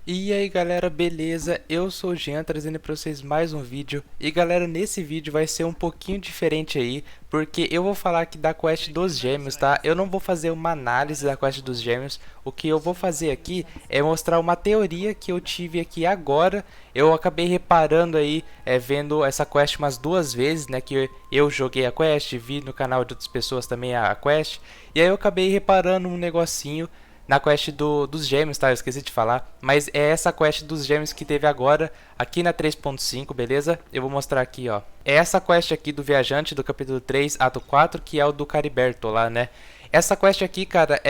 E aí galera, beleza? Eu sou o Jean, trazendo para vocês mais um vídeo. E galera, nesse vídeo vai ser um pouquinho diferente aí, porque eu vou falar aqui da quest dos gêmeos, tá? Eu não vou fazer uma análise da quest dos gêmeos. O que eu vou fazer aqui é mostrar uma teoria que eu tive aqui agora. Eu acabei reparando aí, vendo essa quest umas duas vezes, né? Que eu joguei a quest, vi no canal de outras pessoas também a quest. E aí eu acabei reparando um negocinho na quest dos gêmeos, tá? Eu esqueci de falar. Mas é essa quest dos gêmeos que teve agora, aqui na 3.5, beleza? Eu vou mostrar aqui, ó. É essa quest aqui do viajante do capítulo 3, ato 4, que é o do Cariberto lá, né? Essa quest aqui, cara,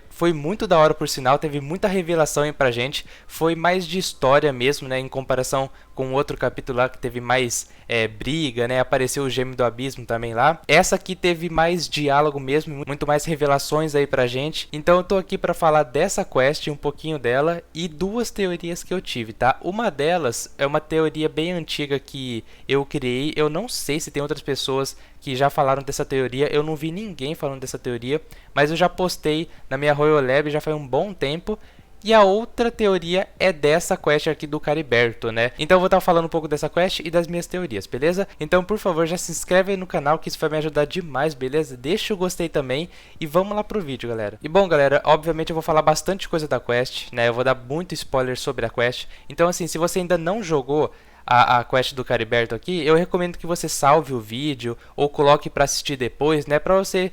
foi muito da hora por sinal, teve muita revelação aí pra gente. Foi mais de história mesmo, né? Em comparação com o outro capítulo lá que teve mais briga, né? Apareceu o Gêmeo do Abismo também lá. Essa aqui teve mais diálogo mesmo, muito mais revelações aí pra gente. Então eu tô aqui pra falar dessa quest, um pouquinho dela e duas teorias que eu tive, tá? Uma delas é uma teoria bem antiga que eu criei. Eu não sei se tem outras pessoas que já falaram dessa teoria. Eu não vi ninguém falando dessa teoria, mas eu já postei na minha Royal Lab já faz um bom tempo. E a outra teoria é dessa quest aqui do Cariberto, né? Então eu vou estar falando um pouco dessa quest e das minhas teorias, beleza? Então, por favor, já se inscreve aí no canal que isso vai me ajudar demais, beleza? Deixa o gostei também e vamos lá pro vídeo, galera. E bom, galera, obviamente eu vou falar bastante coisa da quest, né? Eu vou dar muito spoiler sobre a quest. Então, assim, se você ainda não jogou a quest do Cariberto aqui, eu recomendo que você salve o vídeo ou coloque para assistir depois, né? Para você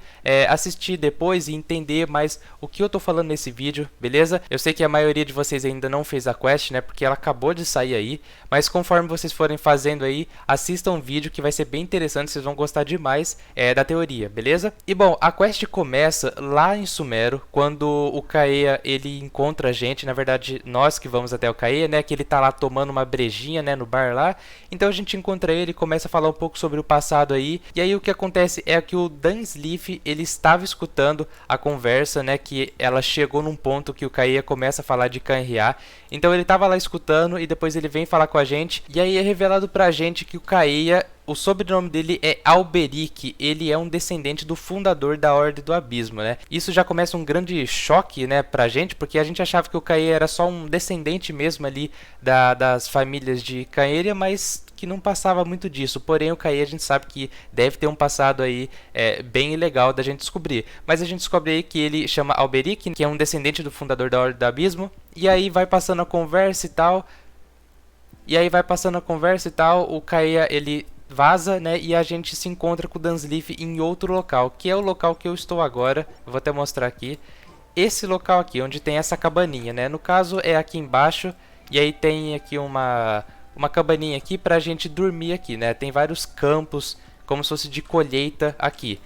assistir depois e entender mais o que eu tô falando nesse vídeo, beleza? Eu sei que a maioria de vocês ainda não fez a quest, né? Porque ela acabou de sair aí, mas conforme vocês forem fazendo aí, assistam o vídeo que vai ser bem interessante, vocês vão gostar demais da teoria, beleza? E bom, a quest começa lá em Sumero, quando o Kaeya ele encontra a gente, na verdade nós que vamos até o Kaeya, né? Que ele tá lá tomando uma brejinha, né? No bar lá. Então a gente encontra ele, começa a falar um pouco sobre o passado aí. E aí o que acontece é que o Dan Sleeve, ele estava escutando a conversa, né, que ela chegou num ponto que o Kaeya começa a falar de Canhriá. Então ele estava lá escutando e depois ele vem falar com a gente. E aí é revelado pra gente que o Kaeya, o sobrenome dele é Alberic, ele é um descendente do fundador da Ordem do Abismo, né? Isso já começa um grande choque, né, pra gente, porque a gente achava que o Kaeya era só um descendente mesmo ali das famílias de Caeria, mas que não passava muito disso. Porém, o Kaeya a gente sabe que deve ter um passado aí bem legal da gente descobrir. Mas a gente descobre aí que ele chama Alberic, que é um descendente do fundador da Ordem do Abismo. E aí vai passando a conversa e tal. O Kaeya ele vaza, né? E a gente se encontra com o Dan Sleeve em outro local, que é o local que eu estou agora. Eu vou até mostrar aqui. Esse local aqui, onde tem essa cabaninha, né? No caso é aqui embaixo. E aí tem aqui uma cabaninha aqui pra gente dormir aqui, né? Tem vários campos, como se fosse de colheita aqui.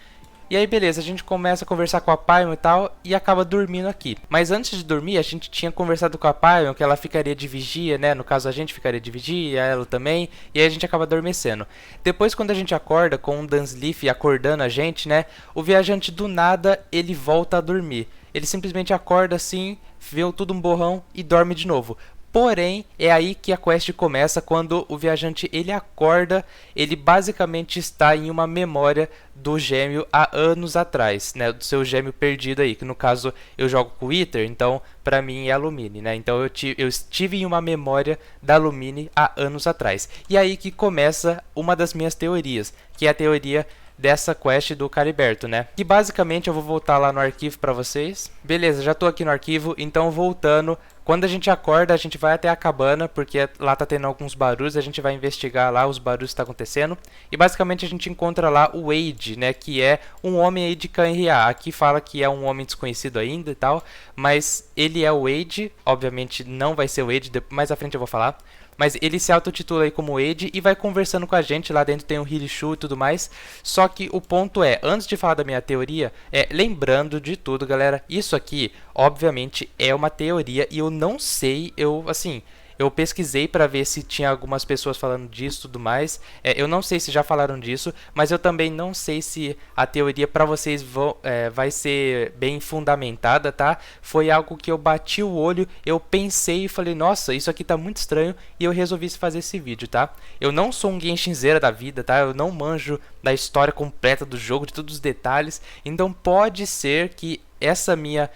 E aí beleza, a gente começa a conversar com a Paimon e tal, e acaba dormindo aqui. Mas antes de dormir, a gente tinha conversado com a Paimon que ela ficaria de vigia, né? No caso a gente ficaria de vigia, ela também, e aí a gente acaba adormecendo. Depois quando a gente acorda, com o Dan Sleeve acordando a gente, né? O viajante do nada, ele volta a dormir. Ele simplesmente acorda assim, vê tudo um borrão e dorme de novo. Porém, é aí que a quest começa, quando o viajante ele acorda, ele basicamente está em uma memória do gêmeo há anos atrás, né, do seu gêmeo perdido aí, que no caso eu jogo com o Iter, então pra mim é a Lumine, né, então eu estive em uma memória da Lumine há anos atrás. E aí que começa uma das minhas teorias, que é a teoria dessa quest do Cariberto, né? Que basicamente eu vou voltar lá no arquivo pra vocês. Beleza, já tô aqui no arquivo, então voltando. Quando a gente acorda, a gente vai até a cabana, porque lá tá tendo alguns barulhos, a gente vai investigar lá os barulhos que tá acontecendo. E basicamente a gente encontra lá o Wade, né, que é um homem aí de Canhriá. Aqui fala que é um homem desconhecido ainda e tal, mas ele é o Wade, obviamente não vai ser o Wade, mais à frente eu vou falar. Mas ele se autotitula aí como Wade e vai conversando com a gente. Lá dentro tem o Hirishu e tudo mais. Só que o ponto é, antes de falar da minha teoria, lembrando de tudo, galera, isso aqui, obviamente, é uma teoria e eu não sei, eu pesquisei para ver se tinha algumas pessoas falando disso e tudo mais. Eu não sei se já falaram disso, mas eu também não sei se a teoria para vocês vai ser bem fundamentada, tá? Foi algo que eu bati o olho, eu pensei e falei, nossa, isso aqui tá muito estranho, e eu resolvi fazer esse vídeo, tá? Eu não sou um Genshinzeira da vida, tá? Eu não manjo da história completa do jogo, de todos os detalhes. Então pode ser que essa minha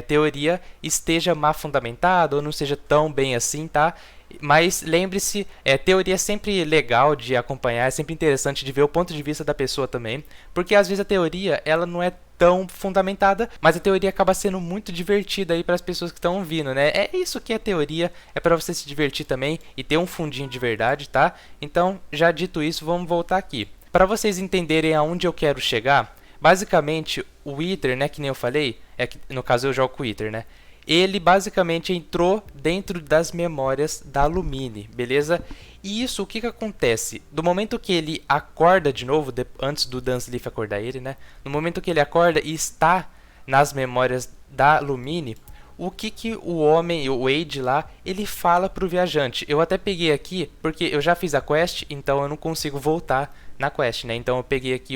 teoria esteja mal fundamentada ou não seja tão bem assim, tá? Mas lembre-se, teoria é sempre legal de acompanhar, é sempre interessante de ver o ponto de vista da pessoa também, porque às vezes a teoria ela não é tão fundamentada, mas a teoria acaba sendo muito divertida aí para as pessoas que estão ouvindo, né? É isso que é teoria, é para você se divertir também e ter um fundinho de verdade, tá? Então, já dito isso, vamos voltar aqui. Para vocês entenderem aonde eu quero chegar, basicamente o Wither, né, que nem eu falei, que, no caso eu jogo com o Wither, né? Ele basicamente entrou dentro das memórias da Lumine, beleza? E isso, o que acontece? Do momento que ele acorda de novo, antes do Dunsleaf acordar ele, né? No momento que ele acorda e está nas memórias da Lumine, o que o homem, o Wade lá, ele fala pro viajante? Eu até peguei aqui, porque eu já fiz a quest, então eu não consigo voltar na quest, né? Então eu peguei aqui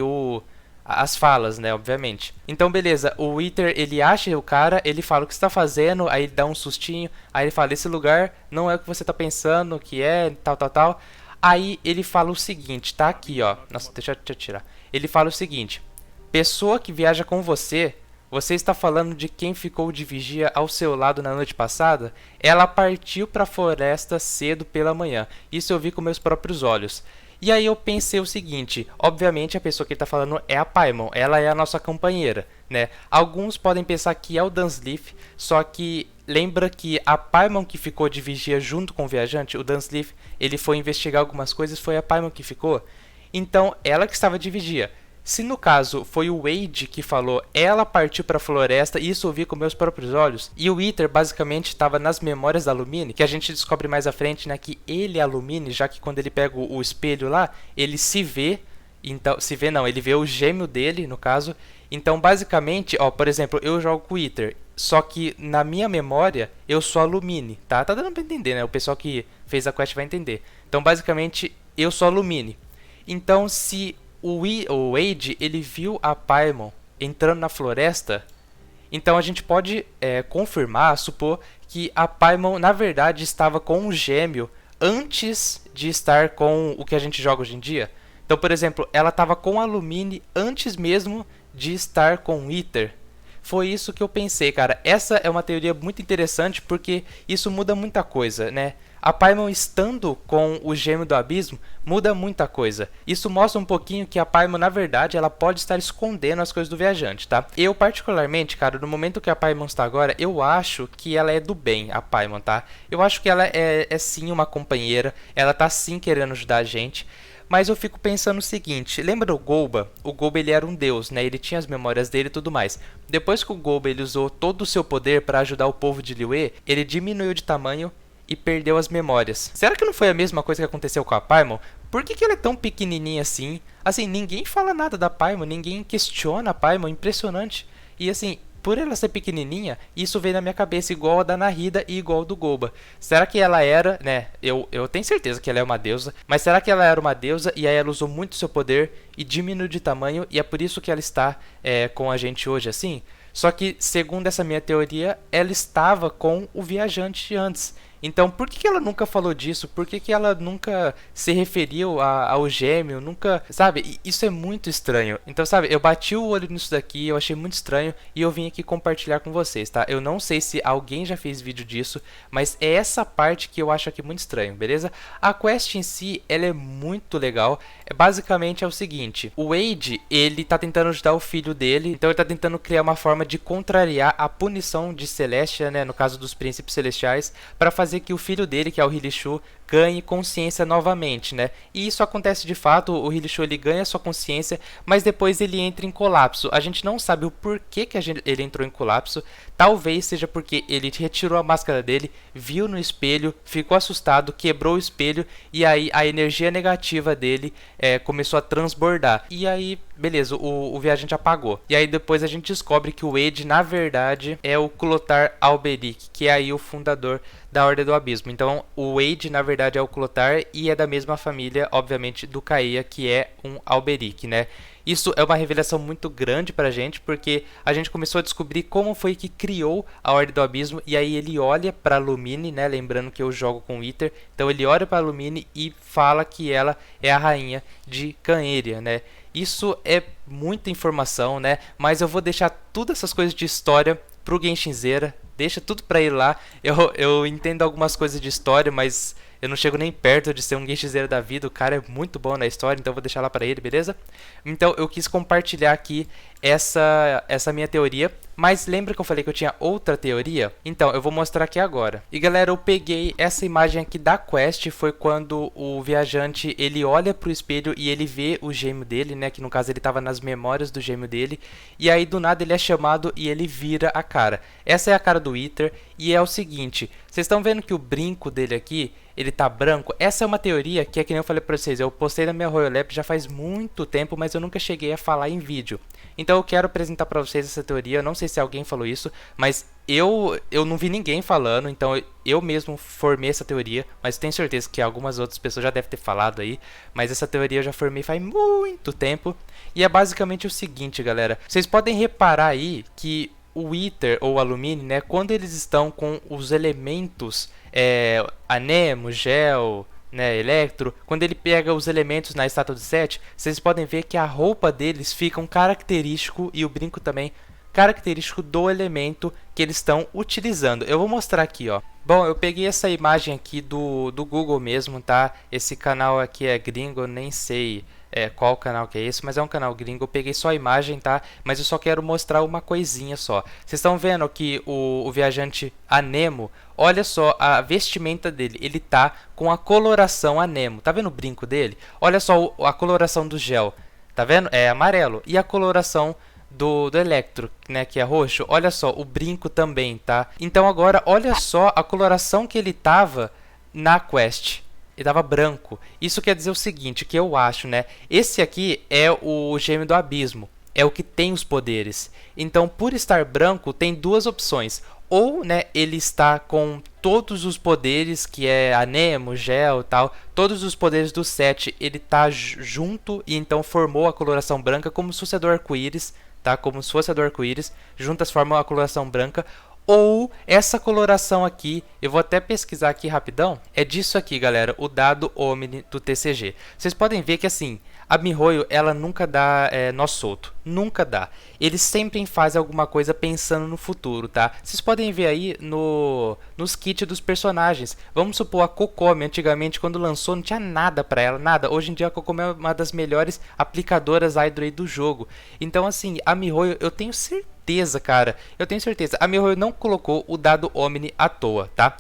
as falas, né, obviamente. Então, beleza, o Wither, ele acha o cara, ele fala o que está fazendo, aí ele dá um sustinho, aí ele fala, esse lugar não é o que você está pensando que é, tal, tal, tal. Aí ele fala o seguinte, tá aqui, ó. Nossa, deixa eu tirar. Ele fala o seguinte, pessoa que viaja com você, você está falando de quem ficou de vigia ao seu lado na noite passada? Ela partiu para a floresta cedo pela manhã. Isso eu vi com meus próprios olhos. E aí eu pensei o seguinte, obviamente a pessoa que ele está falando é a Paimon, ela é a nossa companheira, né? Alguns podem pensar que é o Dunsleaf, só que lembra que a Paimon que ficou de vigia junto com o viajante, o Dunsleaf, ele foi investigar algumas coisas, foi a Paimon que ficou. Então, ela que estava de vigia. Se no caso foi o Wade que falou, ela partiu para a floresta, e isso eu vi com meus próprios olhos, e o Wither basicamente estava nas memórias da Lumine, que a gente descobre mais à frente, né, que ele é a Lumine, já que quando ele pega o espelho lá, ele se vê, então, se vê não, ele vê o gêmeo dele, no caso. Então basicamente, ó, por exemplo, eu jogo com o Wither, só que na minha memória eu sou a Lumine, tá? Tá dando pra entender, né? O pessoal que fez a quest vai entender. Então basicamente eu sou a Lumine. Então se o Wade, ele viu a Paimon entrando na floresta, então a gente pode confirmar, supor que a Paimon na verdade estava com um gêmeo antes de estar com o que a gente joga hoje em dia. Então, por exemplo, ela estava com a Lumine antes mesmo de estar com o Wither. Foi isso que eu pensei, cara. Essa é uma teoria muito interessante porque isso muda muita coisa, né? A Paimon estando com o gêmeo do abismo muda muita coisa. Isso mostra um pouquinho que a Paimon, na verdade, ela pode estar escondendo as coisas do viajante, tá? Eu, particularmente, cara, no momento que a Paimon está agora, eu acho que ela é do bem, a Paimon, tá? Eu acho que ela é sim uma companheira, ela tá sim querendo ajudar a gente. Mas eu fico pensando o seguinte, lembra do Golba? O Golba ele era um deus, né? Ele tinha as memórias dele e tudo mais. Depois que o Golba ele usou todo o seu poder para ajudar o povo de Liyue, ele diminuiu de tamanho e perdeu as memórias. Será que não foi a mesma coisa que aconteceu com a Paimon? Por que ela é tão pequenininha assim? Assim, ninguém fala nada da Paimon, ninguém questiona a Paimon, impressionante. E assim, por ela ser pequenininha, isso veio na minha cabeça igual a da Nahida e igual a do Golba. Será que ela era, né, eu tenho certeza que ela é uma deusa, mas será que ela era uma deusa e aí ela usou muito seu poder e diminuiu de tamanho e é por isso que ela está com a gente hoje assim? Só que, segundo essa minha teoria, ela estava com o viajante antes. Então, por que ela nunca falou disso? Por que ela nunca se referiu ao gêmeo? Nunca, sabe? Isso é muito estranho. Então, sabe, eu bati o olho nisso daqui, eu achei muito estranho e eu vim aqui compartilhar com vocês, tá? Eu não sei se alguém já fez vídeo disso, mas é essa parte que eu acho aqui muito estranho, beleza? A quest em si, ela é muito legal. Basicamente é o seguinte, o Wade, ele tá tentando ajudar o filho dele, então ele tá tentando criar uma forma de contrariar a punição de Celestia, né? No caso dos príncipes celestiais, para fazer que o filho dele, que é o Rilishu, ganhe consciência novamente, né? E isso acontece de fato, o Rilishu ele ganha sua consciência, mas depois ele entra em colapso. A gente não sabe o porquê que ele entrou em colapso, talvez seja porque ele retirou a máscara dele, viu no espelho, ficou assustado, quebrou o espelho e aí a energia negativa dele começou a transbordar. E aí, beleza, o viajante apagou. E aí depois a gente descobre que o Wade, na verdade, é o Clothar Alberic, que é aí o fundador da Ordem do Abismo. Então, o Wade, na verdade, é o Clothar e é da mesma família, obviamente, do Kaeya, que é um Alberic, né? Isso é uma revelação muito grande pra gente, porque a gente começou a descobrir como foi que criou a Ordem do Abismo, e aí ele olha pra Lumine, né, lembrando que eu jogo com o Iter, então ele olha pra Lumine e fala que ela é a rainha de Caneria, né. Isso é muita informação, né, mas eu vou deixar todas essas coisas de história pro Genshinzeira, deixa tudo pra ele lá. Eu entendo algumas coisas de história, mas eu não chego nem perto de ser um Genshinzeira da vida. O cara é muito bom na história, então eu vou deixar lá pra ele, beleza? Então eu quis compartilhar aqui essa minha teoria. Mas lembra que eu falei que eu tinha outra teoria? Então, eu vou mostrar aqui agora. E galera, eu peguei essa imagem aqui da quest, foi quando o viajante, ele olha pro espelho e ele vê o gêmeo dele, né? Que no caso ele tava nas memórias do gêmeo dele. E aí do nada ele é chamado e ele vira a cara. Essa é a cara do Iter e é o seguinte, vocês estão vendo que o brinco dele aqui, ele tá branco? Essa é uma teoria que é que nem eu falei pra vocês, eu postei na minha Royal Lab já faz muito tempo, mas eu nunca cheguei a falar em vídeo. Então eu quero apresentar pra vocês essa teoria, eu não sei se alguém falou isso, mas eu não vi ninguém falando, então eu mesmo formei essa teoria, mas tenho certeza que algumas outras pessoas já devem ter falado aí, mas essa teoria eu já formei faz muito tempo, e é basicamente o seguinte, galera, vocês podem reparar aí que o Iter ou o Alumine, né, quando eles estão com os elementos Anemo, Gel, né, Electro, quando ele pega os elementos na estátua de Set, vocês podem ver que a roupa deles fica um característico e o brinco também característico do elemento que eles estão utilizando. Eu vou mostrar aqui, ó. Bom, eu peguei essa imagem aqui do Google mesmo, tá? Esse canal aqui é gringo, eu nem sei qual canal que é esse, mas é um canal gringo. Eu peguei só a imagem, tá? Mas eu só quero mostrar uma coisinha só. Vocês estão vendo que o viajante Anemo, olha só a vestimenta dele. Ele tá com a coloração Anemo. Tá vendo o brinco dele? Olha só a coloração do gel. Tá vendo? É amarelo. E a coloração do Electro, né, que é roxo, olha só, o brinco também, tá? Então agora, olha só a coloração que ele tava na quest. Ele tava branco. Isso quer dizer o seguinte, que eu acho, né? Esse aqui é o Gêmeo do Abismo. É o que tem os poderes. Então, por estar branco, tem duas opções. Ou, né, ele está com todos os poderes, que é Anemo, Gel e tal. Todos os poderes do Set, ele tá junto e então formou a coloração branca como se fosse a do arco-íris. Tá? Como se fosse a do arco-íris, juntas formam a coloração branca, ou essa coloração aqui, eu vou até pesquisar aqui rapidão, é disso aqui, galera, o dado Omni do TCG. Vocês podem ver que assim, a Mihoyo, ela nunca dá nó solto, nunca dá. Eles sempre fazem alguma coisa pensando no futuro, tá? Vocês podem ver aí nos kits dos personagens. Vamos supor a Kokomi, antigamente quando lançou não tinha nada pra ela, nada. Hoje em dia a Kokomi é uma das melhores aplicadoras Hydro do jogo. Então assim, a Mihoyo, eu tenho certeza, cara, eu tenho certeza. A Mihoyo não colocou o dado Omni à toa, tá?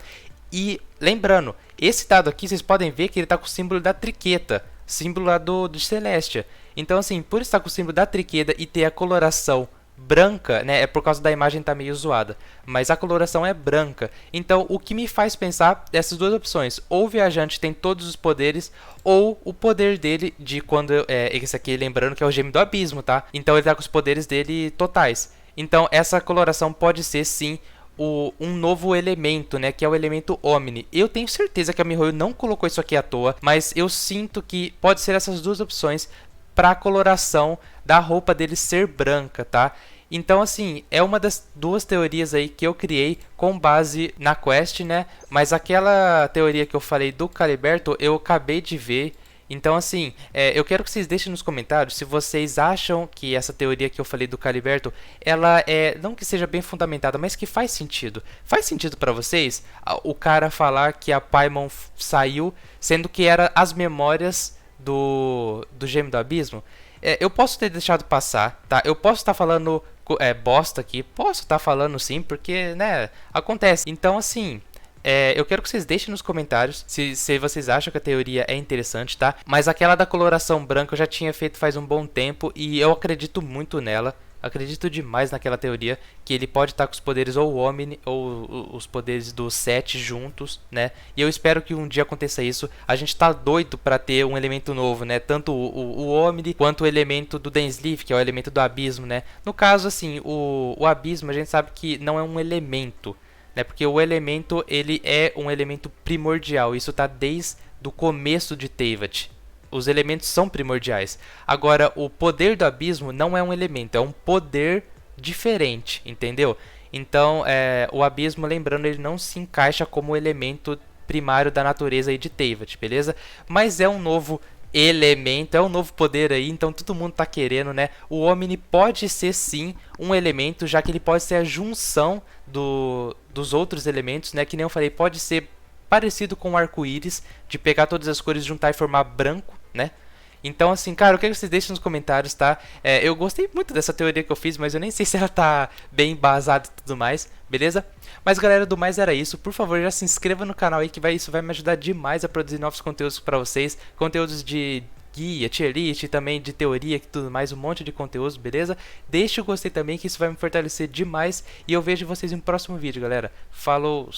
E lembrando, esse dado aqui, vocês podem ver que ele tá com o símbolo da triqueta. Símbolo lá do Celestia. Então assim, por estar com o símbolo da triqueta e ter a coloração branca, né, é por causa da imagem tá meio zoada, mas a coloração é branca. Então o que me faz pensar essas duas opções, ou o viajante tem todos os poderes, ou o poder dele de quando esse aqui, lembrando que é o Gêmeo do Abismo, tá? Então ele tá com os poderes dele totais. Então essa coloração pode ser sim um novo elemento, né, que é o elemento Omni. Eu tenho certeza que a Mihoyo não colocou isso aqui à toa, mas eu sinto que pode ser essas duas opções para a coloração da roupa dele ser branca, tá? Então assim, é uma das duas teorias aí que eu criei com base na quest, né? Mas aquela teoria que eu falei do Caliberto, eu acabei de ver. Então assim, eu quero que vocês deixem nos comentários se vocês acham que essa teoria que eu falei do Caliberto, ela não que seja bem fundamentada, mas que faz sentido. Faz sentido pra vocês o cara falar que a Paimon saiu, sendo que era as memórias do Gêmeo do Abismo? Eu posso ter deixado passar, tá? Eu posso estar falando bosta aqui, posso estar falando sim, porque, né, acontece. Então assim, eu quero que vocês deixem nos comentários se vocês acham que a teoria é interessante, tá? Mas aquela da coloração branca eu já tinha feito faz um bom tempo e eu acredito muito nela. Acredito demais naquela teoria que ele pode estar com os poderes ou o Omni ou os poderes do Set juntos, né? E eu espero que um dia aconteça isso. A gente tá doido para ter um elemento novo, né? Tanto o Omni quanto o elemento do Densleaf, que é o elemento do Abismo, né? No caso, assim, o Abismo a gente sabe que não é um elemento, né? Porque o elemento, ele é um elemento primordial. Isso tá desde o começo de Teyvat. os elementos são primordiais. Agora, o poder do abismo não é um elemento, é um poder diferente, entendeu? Então, o abismo, lembrando, ele não se encaixa como elemento primário da natureza aí de Teyvat, beleza? Mas é um novo elemento, é um novo poder aí, então todo mundo tá querendo, né? O Omni pode ser sim um elemento, já que ele pode ser a junção dos outros elementos, né? Que nem eu falei, pode ser parecido com o arco-íris, de pegar todas as cores, juntar e formar branco, né? Então, assim, cara, eu quero que vocês deixem nos comentários, tá? Eu gostei muito dessa teoria que eu fiz, mas eu nem sei se ela tá bem embasada e tudo mais, beleza? Mas, galera, do mais era isso. Por favor, já se inscreva no canal aí, que isso vai me ajudar demais a produzir novos conteúdos pra vocês. Conteúdos de guia, tier list, também de teoria e tudo mais, um monte de conteúdos, beleza? Deixe o gostei também, que isso vai me fortalecer demais. E eu vejo vocês em um próximo vídeo, galera. Falou!